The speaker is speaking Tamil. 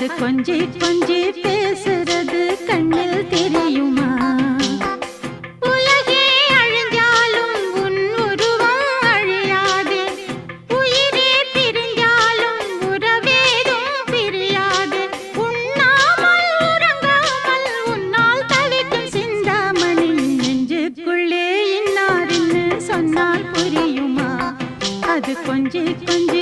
அது கொஞ்சி கொஞ்சி பேசுறது கண்ணில் தெரியுமா? உலகே அழிஞ்சாலும் உன் உருவம் அழியாது, உயிரே பிரிஞ்சாலும் உறவேதும் பிரியாது. உண்ணாமல் உறங்காமல் உன்னால் தவிக்கும் சிந்தாமணி நெஞ்சுக்குள்ளே இன்னாருன்னு சொன்னால் புரியுமா? அது கொஞ்சி கொஞ்சி